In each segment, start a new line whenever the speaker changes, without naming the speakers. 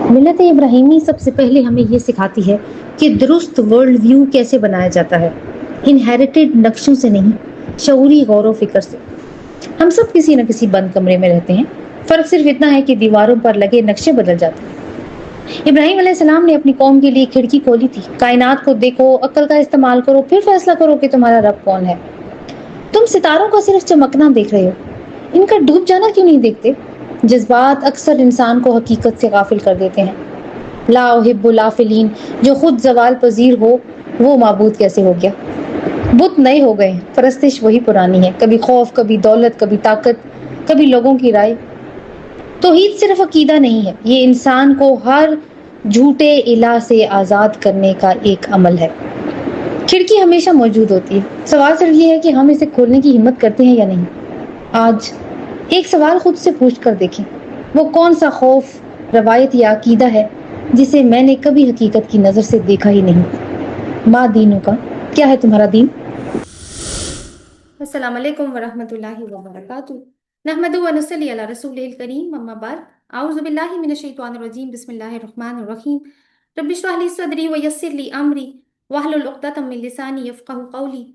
ملت ابراہیمی سب سے پہلے ہمیں یہ سکھاتی ہے کہ درست ورلڈ ویو کیسے بنایا جاتا ہے، انہیریٹڈ نقشوں سے نہیں، شعوری غور و فکر سے۔ ہم سب کسی نہ کسی بند کمرے میں رہتے ہیں، فرق صرف اتنا ہے کہ دیواروں پر لگے نقشے بدل جاتے ہیں۔ ابراہیم علیہ السلام نے اپنی قوم کے لیے کھڑکی کھولی تھی، کائنات کو دیکھو، عقل کا استعمال کرو، پھر فیصلہ کرو کہ تمہارا رب کون ہے۔ تم ستاروں کا صرف چمکنا دیکھ رہے ہو، ان کا ڈوب جانا کیوں نہیں دیکھتے؟ جذبات اکثر انسان کو حقیقت سے غافل کر دیتے ہیں۔ لا احب الافلین، جو خود زوال پذیر ہو وہ معبود کیسے ہو گیا؟ بت نئے ہو گئے، پرستش وہی پرانی ہے، کبھی خوف، کبھی دولت، کبھی طاقت، کبھی لوگوں کی رائے۔ توحید صرف عقیدہ نہیں ہے، یہ انسان کو ہر جھوٹے الہ سے آزاد کرنے کا ایک عمل ہے۔ کھڑکی ہمیشہ موجود ہوتی ہے، سوال صرف یہ ہے کہ ہم اسے کھولنے کی ہمت کرتے ہیں یا نہیں۔ آج ایک سوال خود سے پوچھ کر دیکھیں، وہ کون سا خوف، روایت یا عقیدہ ہے جسے میں نے کبھی حقیقت کی نظر سے دیکھا ہی نہیں؟ ما دینوں کا، کیا ہے تمہارا دین؟
السلام علیکم ورحمۃ اللہ وبرکاتہ۔ نحمدہ و نصلی علی رسول الکریم، اما بعد، اعوذ باللہ من الشیطان الرجیم، بسم اللہ الرحمن الرحیم۔ رب اشرح لی صدری ویسر لی امری واحلل عقدۃ من لسانی یفقہوا قولی۔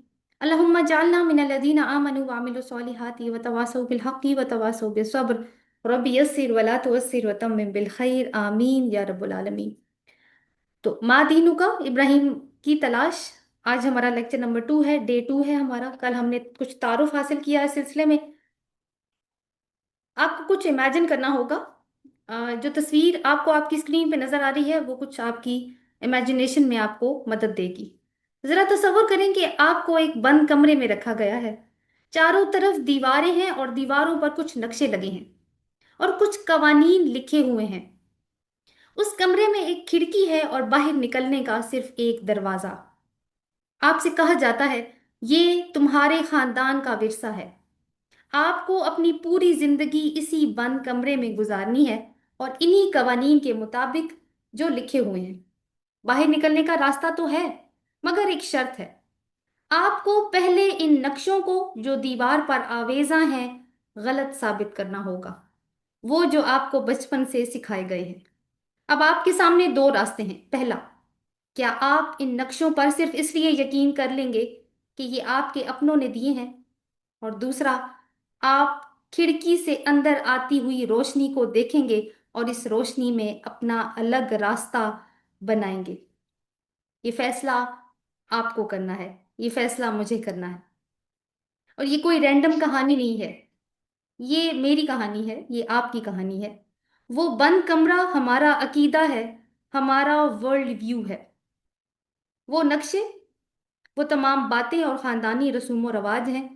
اللہم اجعلنا من الذین آمنوا وعملوا الصالحات وتواصوا بالحق وتواصوا بالصبر، رب یسر ولا تعسر وتمم بالخیر، آمین یا رب العالمین۔ تو ما دینو کا، ابراہیم کی تلاش، آج ہمارا لیکچر نمبر 2 ہے، ڈے 2 ہے ہمارا۔ کل ہم نے کچھ تعارف حاصل کیا اس سلسلے میں۔ آپ کو کچھ امیجن کرنا ہوگا، جو تصویر آپ کو آپ کی اسکرین پہ نظر آ رہی ہے وہ کچھ آپ کی امیجنیشن میں آپ کو مدد دے گی۔ ذرا تصور کریں کہ آپ کو ایک بند کمرے میں رکھا گیا ہے، چاروں طرف دیواریں ہیں اور دیواروں پر کچھ نقشے لگے ہیں اور کچھ قوانین لکھے ہوئے ہیں۔ اس کمرے میں ایک کھڑکی ہے اور باہر نکلنے کا صرف ایک دروازہ۔ آپ سے کہا جاتا ہے یہ تمہارے خاندان کا ورثہ ہے، آپ کو اپنی پوری زندگی اسی بند کمرے میں گزارنی ہے اور انہی قوانین کے مطابق جو لکھے ہوئے ہیں۔ باہر نکلنے کا راستہ تو ہے، مگر ایک شرط ہے، آپ کو پہلے ان نقشوں کو جو دیوار پر آویزاں ہیں غلط ثابت کرنا ہوگا، وہ جو آپ کو بچپن سے سکھائے گئے ہیں۔ اب آپ کے سامنے دو راستے ہیں۔ پہلا، کیا آپ ان نقشوں پر صرف اس لیے یقین کر لیں گے کہ یہ آپ کے اپنوں نے دیے ہیں؟ اور دوسرا، آپ کھڑکی سے اندر آتی ہوئی روشنی کو دیکھیں گے اور اس روشنی میں اپنا الگ راستہ بنائیں گے۔ یہ فیصلہ آپ کو کرنا ہے، یہ فیصلہ مجھے کرنا ہے۔ اور یہ کوئی رینڈم کہانی نہیں ہے، یہ میری کہانی ہے، یہ آپ کی کہانی ہے۔ وہ بند کمرہ ہمارا عقیدہ ہے، ہمارا ورلڈ ویو ہے۔ وہ نقشے، وہ تمام باتیں اور خاندانی رسوم و رواج ہیں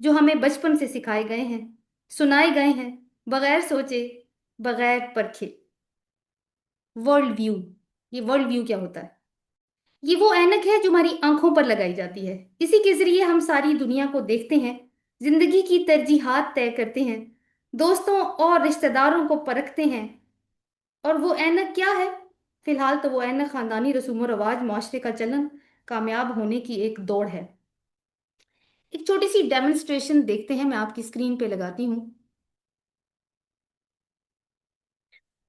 جو ہمیں بچپن سے سکھائے گئے ہیں، سنائے گئے ہیں، بغیر سوچے، بغیر پرکھے۔ ورلڈ ویو، یہ ورلڈ ویو کیا ہوتا ہے؟ یہ وہ اینک ہے جو ہماری آنکھوں پر لگائی جاتی ہے، اسی کے ذریعے ہم ساری دنیا کو دیکھتے ہیں، زندگی کی ترجیحات طے کرتے ہیں، دوستوں اور رشتہ داروں کو پرکھتے ہیں۔ اور وہ اینک کیا ہے؟ فی الحال تو وہ اینک خاندانی رسوم و رواج، معاشرے کا چلن، کامیاب ہونے کی ایک دوڑ ہے۔ ایک چھوٹی سی ڈیمونسٹریشن دیکھتے ہیں، میں آپ کی اسکرین پہ لگاتی ہوں۔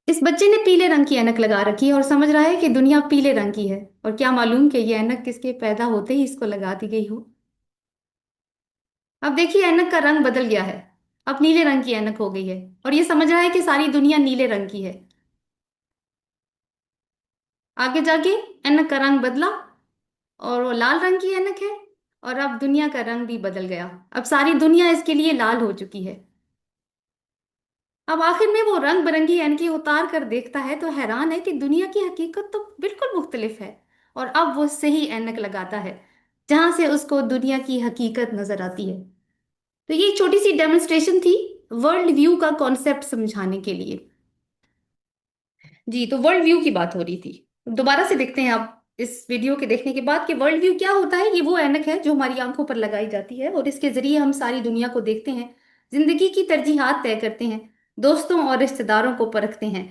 اس بچے نے پیلے رنگ کی اینک لگا رکھی ہے اور سمجھ رہا ہے کہ دنیا پیلے رنگ کی ہے، اور کیا معلوم کہ یہ اینک کس کے پیدا ہوتے ہی اس کو لگا دی گئی ہو۔ اب دیکھیے اینک کا رنگ بدل گیا ہے، اب نیلے رنگ کی اینک ہو گئی ہے، اور یہ سمجھ رہا ہے کہ ساری دنیا نیلے رنگ کی ہے۔ آگے جا کے اینک کا رنگ بدلا اور وہ لال رنگ کی اینک ہے، اور اب دنیا کا رنگ بھی بدل گیا، اب ساری دنیا اس کے لیے لال ہو چکی ہے۔ اب آخر میں وہ رنگ برنگی اینکیں اتار کر دیکھتا ہے تو حیران ہے کہ دنیا کی حقیقت تو بالکل مختلف ہے، اور اب وہ صحیح اینک لگاتا ہے جہاں سے اس کو دنیا کی حقیقت نظر آتی ہے۔ تو یہ چھوٹی سی ڈیمونسٹریشن تھی ورلڈ ویو کا کانسیپٹ سمجھانے کے لیے۔ جی، تو ورلڈ ویو کی بات ہو رہی تھی، دوبارہ سے دیکھتے ہیں آپ اس ویڈیو کے دیکھنے کے بعد کہ ورلڈ ویو کیا ہوتا ہے۔ یہ وہ اینک ہے جو ہماری آنکھوں پر لگائی جاتی ہے اور اس کے ذریعے ہم ساری دنیا کو دیکھتے ہیں، زندگی کی ترجیحات طے کرتے ہیں، دوستوں اور رشتہ داروں کو پرکھتے ہیں،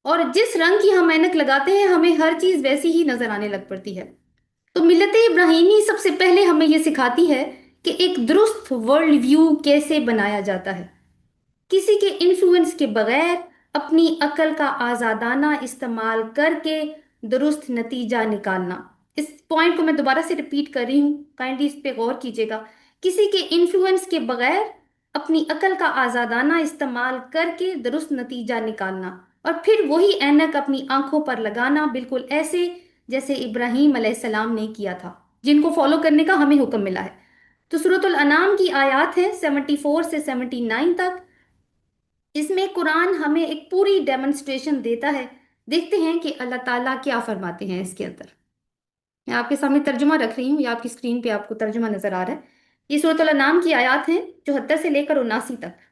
اور جس رنگ کی ہم اینک لگاتے ہیں ہمیں ہر چیز ویسی ہی نظر آنے لگ پڑتی ہے۔ تو ملت ابراہیمی سب سے پہلے ہمیں یہ سکھاتی ہے کہ ایک درست ورلڈ ویو کیسے بنایا جاتا ہے، کسی کے انفلوئنس کے بغیر، اپنی عقل کا آزادانہ استعمال کر کے درست نتیجہ نکالنا۔ اس پوائنٹ کو میں دوبارہ سے ریپیٹ کر رہی ہوں، کائنڈلی اس پہ غور کیجیے گا۔ کسی کے انفلوئنس کے بغیر اپنی عقل کا آزادانہ استعمال کر کے درست نتیجہ نکالنا، اور پھر وہی اینک اپنی آنکھوں پر لگانا، بالکل ایسے جیسے ابراہیم علیہ السلام نے کیا تھا، جن کو فالو کرنے کا ہمیں حکم ملا ہے۔ تو سورۃ الانعام کی آیات ہیں 74 سے 79 تک۔ اس میں قرآن ہمیں ایک پوری ڈیمونسٹریشن دیتا ہے۔ دیکھتے ہیں کہ اللہ تعالیٰ کیا فرماتے ہیں اس کے اندر۔ میں آپ کے سامنے ترجمہ رکھ رہی ہوں، یا آپ کی اسکرین پہ آپ کو ترجمہ نظر آ رہا ہے۔ یہ سورۃ الانعام کی آیات ہیں 74 سے لے کر 79 تک۔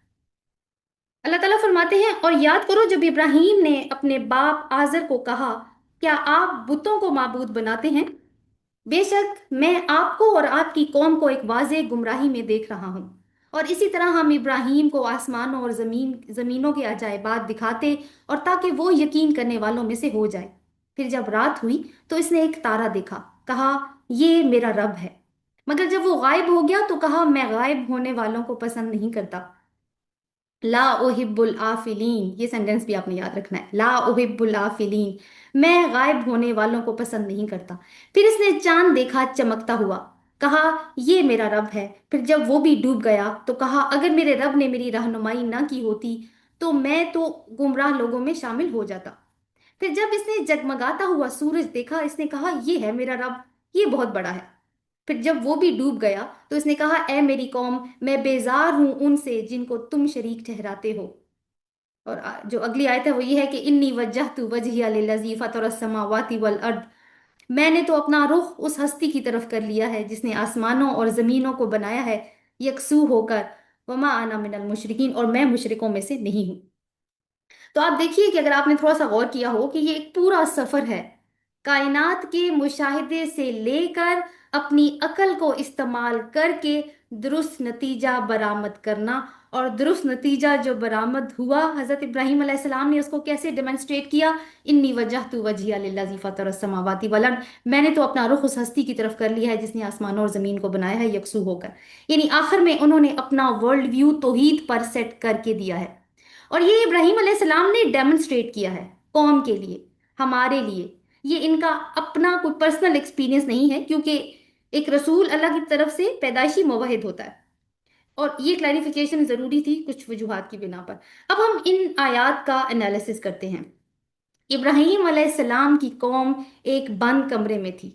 اللہ تعالیٰ فرماتے ہیں، اور یاد کرو جب ابراہیم نے اپنے باپ آزر کو کہا، کیا آپ بتوں کو معبود بناتے ہیں؟ بے شک میں آپ کو اور آپ کی قوم کو ایک واضح گمراہی میں دیکھ رہا ہوں۔ اور اسی طرح ہم ابراہیم کو آسمانوں اور زمینوں کے عجائبات دکھاتے، اور تاکہ وہ یقین کرنے والوں میں سے ہو جائے۔ پھر جب رات ہوئی تو اس نے ایک تارا دیکھا، کہا یہ میرا رب ہے۔ مگر جب وہ غائب ہو گیا تو کہا میں غائب ہونے والوں کو پسند نہیں کرتا۔ لا احب العافلین، یہ سینٹینس بھی آپ نے یاد رکھنا ہے، لا احب العافلین، میں غائب ہونے والوں کو پسند نہیں کرتا۔ پھر اس نے چاند دیکھا چمکتا ہوا، کہا یہ میرا رب ہے۔ پھر جب وہ بھی ڈوب گیا تو کہا اگر میرے رب نے میری رہنمائی نہ کی ہوتی تو میں تو گمراہ لوگوں میں شامل ہو جاتا۔ پھر جب اس نے جگمگاتا ہوا سورج دیکھا، اس نے کہا یہ ہے میرا رب، یہ بہت بڑا ہے۔ پھر جب وہ بھی ڈوب گیا تو اس نے کہا اے میری قوم، میں بیزار ہوں ان سے جن کو تم شریک ٹھہراتے ہو۔ اور جو اگلی آیت ہے وہ یہ ہے کہ انی وجہت وجہی للذی فطر السماوات والارض، میں نے تو اپنا رخ اس ہستی کی طرف کر لیا ہے جس نے آسمانوں اور زمینوں کو بنایا ہے یکسو ہو کر، وما انا من المشرکین، اور میں مشرکوں میں سے نہیں ہوں۔ تو آپ دیکھیے کہ اگر آپ نے تھوڑا سا غور کیا ہو کہ یہ ایک پورا سفر ہے، کائنات کے مشاہدے سے لے کر اپنی عقل کو استعمال کر کے درست نتیجہ برآمد کرنا، اور درست نتیجہ جو برآمد ہوا حضرت ابراہیم علیہ السلام نے اس کو کیسے ڈیمونسٹریٹ کیا؟ انی وجہت وجہی للذی فطر السماوات والارض، میں نے تو اپنا رخ اس ہستی کی طرف کر لیا ہے جس نے آسمانوں اور زمین کو بنایا ہے یکسو ہو کر۔ یعنی آخر میں انہوں نے اپنا ورلڈ ویو توحید پر سیٹ کر کے دیا ہے، اور یہ ابراہیم علیہ السلام نے ڈیمونسٹریٹ کیا ہے قوم کے لیے، ہمارے لیے۔ یہ ان کا اپنا کوئی پرسنل ایکسپیرینس نہیں ہے، کیونکہ ایک رسول اللہ کی طرف سے پیدائشی موحد ہوتا ہے، اور یہ کلیریفیکیشن ضروری تھی کچھ وجوہات کی بنا پر۔ اب ہم ان آیات کا انالیسس کرتے ہیں۔ ابراہیم علیہ السلام کی قوم ایک بند کمرے میں تھی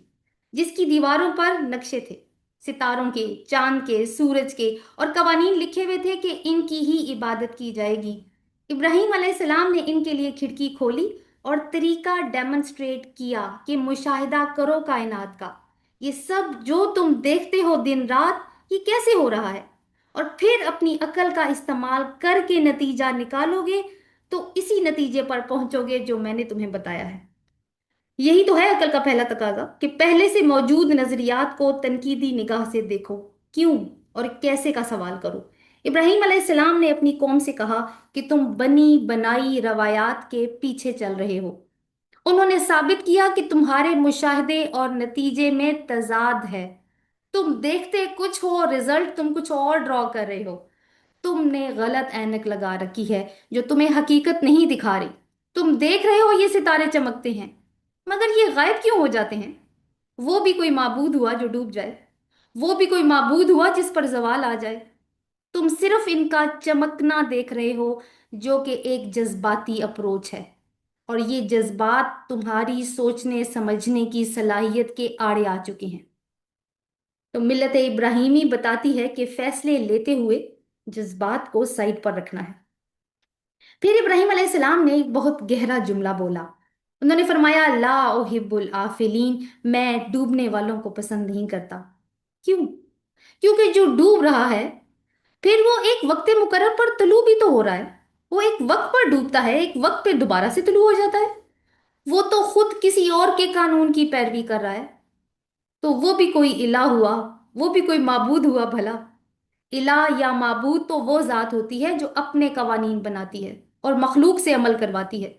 جس کی دیواروں پر نقشے تھے، ستاروں کے، چاند کے، سورج کے، اور قوانین لکھے ہوئے تھے کہ ان کی ہی عبادت کی جائے گی۔ ابراہیم علیہ السلام نے ان کے لیے کھڑکی کھولی اور طریقہ ڈیمونسٹریٹ کیا کہ مشاہدہ کرو کائنات کا، یہ سب جو تم دیکھتے ہو دن رات یہ کیسے ہو رہا ہے، اور پھر اپنی عقل کا استعمال کر کے نتیجہ نکالو گے تو اسی نتیجے پر پہنچو گے جو میں نے تمہیں بتایا ہے۔ یہی تو ہے عقل کا پہلا تقاضا، کہ پہلے سے موجود نظریات کو تنقیدی نگاہ سے دیکھو، کیوں اور کیسے کا سوال کرو۔ ابراہیم علیہ السلام نے اپنی قوم سے کہا کہ تم بنی بنائی روایات کے پیچھے چل رہے ہو۔ انہوں نے ثابت کیا کہ تمہارے مشاہدے اور نتیجے میں تضاد ہے، تم دیکھتے کچھ ہو، رزلٹ تم کچھ اور ڈرا کر رہے ہو۔ تم نے غلط اینک لگا رکھی ہے جو تمہیں حقیقت نہیں دکھا رہی۔ تم دیکھ رہے ہو یہ ستارے چمکتے ہیں، مگر یہ غائب کیوں ہو جاتے ہیں؟ وہ بھی کوئی معبود ہوا جو ڈوب جائے، وہ بھی کوئی معبود ہوا جس پر زوال آ جائے۔ تم صرف ان کا چمکنا دیکھ رہے ہو جو کہ ایک جذباتی اپروچ ہے، اور یہ جذبات تمہاری سوچنے سمجھنے کی صلاحیت کے آڑے آ چکے ہیں۔ تو ملت ابراہیمی بتاتی ہے کہ فیصلے لیتے ہوئے جذبات کو سائڈ پر رکھنا ہے۔ پھر ابراہیم علیہ السلام نے ایک بہت گہرا جملہ بولا، انہوں نے فرمایا لا احب العافلین، میں ڈوبنے والوں کو پسند نہیں کرتا۔ کیوں؟ کیونکہ جو ڈوب رہا ہے پھر وہ ایک وقت مقرر پر طلوع بھی تو ہو رہا ہے، وہ ایک وقت پر ڈوبتا ہے، ایک وقت پہ دوبارہ سے طلوع ہو جاتا ہے، وہ تو خود کسی اور کے قانون کی پیروی کر رہا ہے۔ تو وہ بھی کوئی الہ ہوا، وہ بھی کوئی معبود ہوا بھلا؟ الہ یا معبود تو وہ ذات ہوتی ہے جو اپنے قوانین بناتی ہے اور مخلوق سے عمل کرواتی ہے،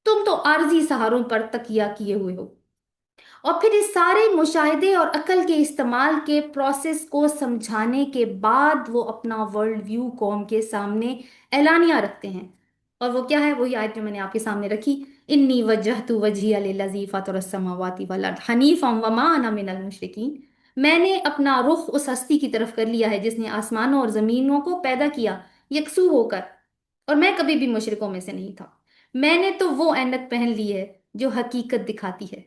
تم تو عارضی سہاروں پر تکیہ کیے ہوئے ہو۔ اور پھر اس سارے مشاہدے اور عقل کے استعمال کے پروسیس کو سمجھانے کے بعد وہ اپنا ورلڈ ویو قوم کے سامنے اعلانیہ رکھتے ہیں۔ اور وہ کیا ہے؟ وہی آیت جو میں نے آپ کے سامنے رکھی، انی وجہت وجہی للذی فطر السماوات والارض حنیفا وما انا من المشرکین، میں نے اپنا رخ اس ہستی کی طرف کر لیا ہے جس نے آسمانوں اور زمینوں کو پیدا کیا یکسو ہو کر، اور میں کبھی بھی مشرکوں میں سے نہیں تھا۔ میں نے تو وہ اینت پہن لی ہے جو حقیقت دکھاتی ہے۔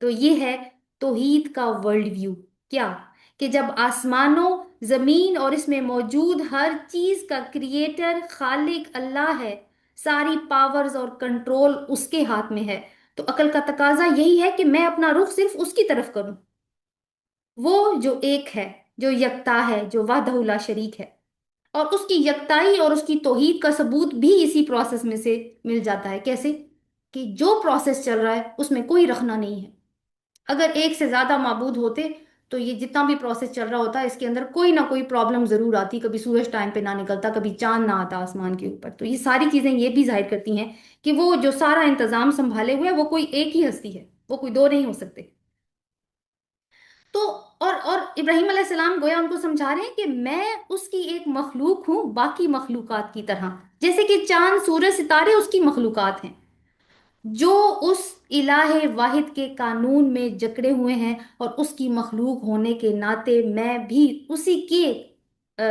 تو یہ ہے توحید کا ورلڈ ویو۔ کیا؟ کہ جب آسمانوں، زمین اور اس میں موجود ہر چیز کا کریٹر خالق اللہ ہے، ساری پاورز اور کنٹرول اس کے ہاتھ میں ہے، تو عقل کا تقاضا یہی ہے کہ میں اپنا رخ صرف اس کی طرف کروں، وہ جو ایک ہے، جو یکتا ہے، جو وحدہ لا شریک ہے۔ اور اس کی یکتائی اور اس کی توحید کا ثبوت بھی اسی پروسیس میں سے مل جاتا ہے۔ کیسے؟ کہ جو پروسیس چل رہا ہے اس میں کوئی رخنا نہیں ہے۔ اگر ایک سے زیادہ معبود ہوتے تو یہ جتنا بھی پروسیس چل رہا ہوتا ہے اس کے اندر کوئی نہ کوئی پرابلم ضرور آتی، کبھی سورج ٹائم پہ نہ نکلتا، کبھی چاند نہ آتا آسمان کے اوپر۔ تو یہ ساری چیزیں یہ بھی ظاہر کرتی ہیں کہ وہ جو سارا انتظام سنبھالے ہوئے وہ کوئی ایک ہی ہستی ہے، وہ کوئی دو نہیں ہو سکتے۔ تو اور ابراہیم علیہ السلام گویا ان کو سمجھا رہے ہیں کہ میں اس کی ایک مخلوق ہوں باقی مخلوقات کی طرح، جیسے کہ چاند، سورج، ستارے اس کی مخلوقات ہیں جو اس الہ واحد کے قانون میں جکڑے ہوئے ہیں، اور اس کی مخلوق ہونے کے ناطے میں بھی اسی کے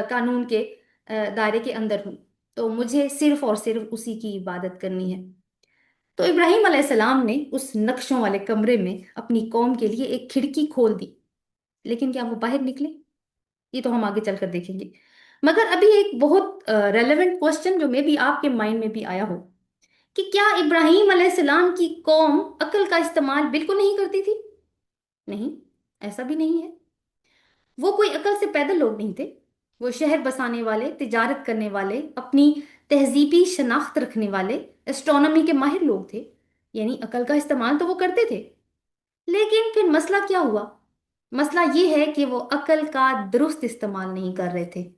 قانون کے دائرے کے اندر ہوں، تو مجھے صرف اور صرف اسی کی عبادت کرنی ہے۔ تو ابراہیم علیہ السلام نے اس نقشوں والے کمرے میں اپنی قوم کے لیے ایک کھڑکی کھول دی، لیکن کیا وہ باہر نکلے؟ یہ تو ہم آگے چل کر دیکھیں گے۔ مگر ابھی ایک بہت ریلیونٹ کوشچن جو میں بھی آپ کے مائنڈ میں بھی آیا ہو، کہ کیا ابراہیم علیہ السلام کی قوم عقل کا استعمال بالکل نہیں کرتی تھی؟ نہیں، ایسا بھی نہیں ہے۔ وہ کوئی عقل سے پیدل لوگ نہیں تھے، وہ شہر بسانے والے، تجارت کرنے والے، اپنی تہذیبی شناخت رکھنے والے، اسٹرونومی کے ماہر لوگ تھے، یعنی عقل کا استعمال تو وہ کرتے تھے۔ لیکن پھر مسئلہ کیا ہوا؟ مسئلہ یہ ہے کہ وہ عقل کا درست استعمال نہیں کر رہے تھے۔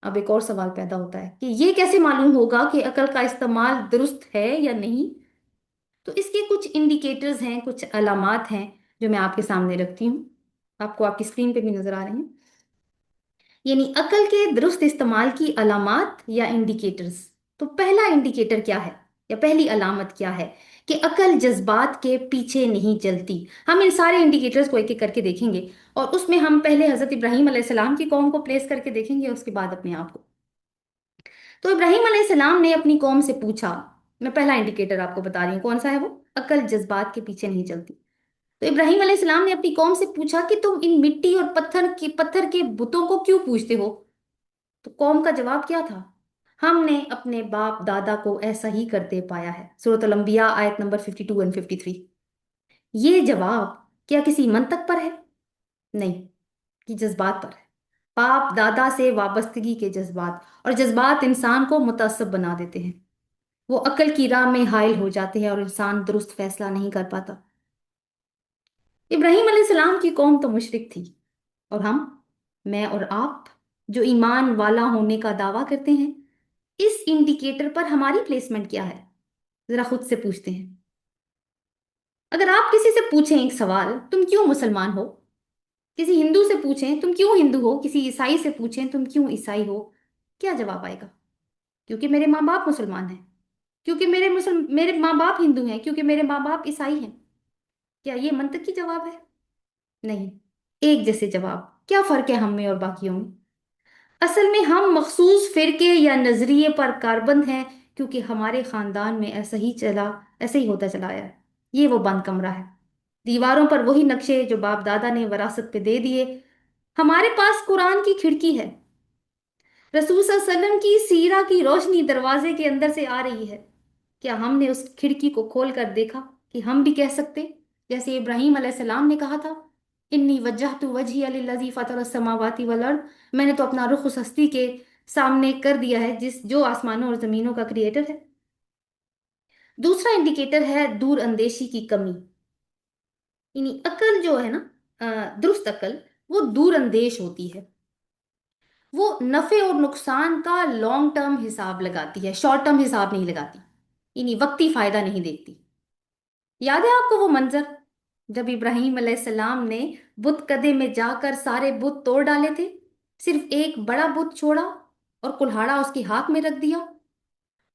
اب ایک اور سوال پیدا ہوتا ہے کہ یہ کیسے معلوم ہوگا کہ عقل کا استعمال درست ہے یا نہیں؟ تو اس کے کچھ انڈیکیٹرز ہیں، کچھ علامات ہیں جو میں آپ کے سامنے رکھتی ہوں، آپ کو آپ کی اسکرین پہ بھی نظر آ رہے ہیں۔ یعنی عقل کے درست استعمال کی علامات یا انڈیکیٹرز۔ تو پہلا انڈیکیٹر کیا ہے یا پہلی علامت کیا ہے؟ کہ عقل جذبات کے پیچھے نہیں چلتی۔ ہم ان سارے انڈیکیٹرز کو ایک ایک کر کے دیکھیں گے، اور اس میں ہم پہلے حضرت ابراہیم علیہ السلام کی قوم کو پلیس کر کے دیکھیں گے، اس کے بعد اپنے آپ کو۔ تو ابراہیم علیہ السلام نے اپنی قوم سے پوچھا، میں پہلا انڈیکیٹر آپ کو بتا رہی ہوں کون سا ہے، وہ عقل جذبات کے پیچھے نہیں چلتی۔ تو ابراہیم علیہ السلام نے اپنی قوم سے پوچھا کہ تم ان مٹی اور پتھر کے بتوں کو کیوں پوجتے ہو؟ تو قوم کا جواب کیا تھا؟ ہم نے اپنے باپ دادا کو ایسا ہی کرتے پایا ہے، سورۃ الانبیاء آیت نمبر 52 اور 53۔ یہ جواب کیا کسی منطق پر ہے؟ نہیں، یہ جذبات پر ہے، باپ دادا سے وابستگی کے جذبات، اور جذبات انسان کو متعصب بنا دیتے ہیں، وہ عقل کی راہ میں حائل ہو جاتے ہیں اور انسان درست فیصلہ نہیں کر پاتا۔ ابراہیم علیہ السلام کی قوم تو مشرک تھی، اور ہم، میں اور آپ، جو ایمان والا ہونے کا دعویٰ کرتے ہیں، اس انڈیکیٹر پر ہماری پلیسمنٹ کیا ہے؟ ذرا خود سے پوچھتے ہیں۔ اگر آپ کسی سے پوچھیں ایک سوال، تم کیوں مسلمان ہو؟ کسی ہندو سے پوچھیں تم کیوں ہندو ہو، کسی عیسائی سے پوچھیں تم کیوں عیسائی ہو، کیا جواب آئے گا؟ کیونکہ میرے ماں باپ مسلمان ہیں، کیونکہ میرے ماں باپ ہندو ہیں، کیونکہ میرے ماں باپ عیسائی ہیں۔ کیا یہ منطقی جواب ہے؟ نہیں، ایک جیسے جواب۔ کیا فرق ہے ہم میں اور باقیوں میں؟ اصل میں ہم مخصوص فرقے یا نظریے پر کاربند ہیں، کیونکہ ہمارے خاندان میں ایسا ہی ہوتا چلا آیا ہے۔ یہ وہ بند کمرہ ہے، دیواروں پر وہی نقشے جو باپ دادا نے وراثت پہ دے دیے۔ ہمارے پاس قرآن کی کھڑکی ہے، رسول صلی اللہ علیہ وسلم کی سیرہ کی روشنی دروازے کے اندر سے آ رہی ہے۔ کیا ہم نے اس کھڑکی کو کھول کر دیکھا کہ ہم بھی کہہ سکتے جیسے ابراہیم علیہ السلام نے کہا تھا، انی وجہت وجہی للذی فطر السماوات والارض، میں نے تو اپنا رخ اس ہستی کے سامنے کر دیا ہے جو آسمانوں اور زمینوں کا کریٹر ہے۔ دوسرا انڈیکیٹر ہے دور اندیشی کی کمی۔ یعنی عقل جو ہے نا، درست عقل وہ دور اندیش ہوتی ہے، وہ نفع اور نقصان کا لانگ ٹرم حساب لگاتی ہے، شارٹ ٹرم حساب نہیں لگاتی، یعنی وقتی فائدہ نہیں دیکھتی۔ یاد ہے آپ کو وہ منظر جب ابراہیم علیہ السلام نے بت کدے میں جا کر سارے بت توڑ ڈالے تھے، صرف ایک بڑا بت چھوڑا اور کلہاڑا اس کے ہاتھ میں رکھ دیا؟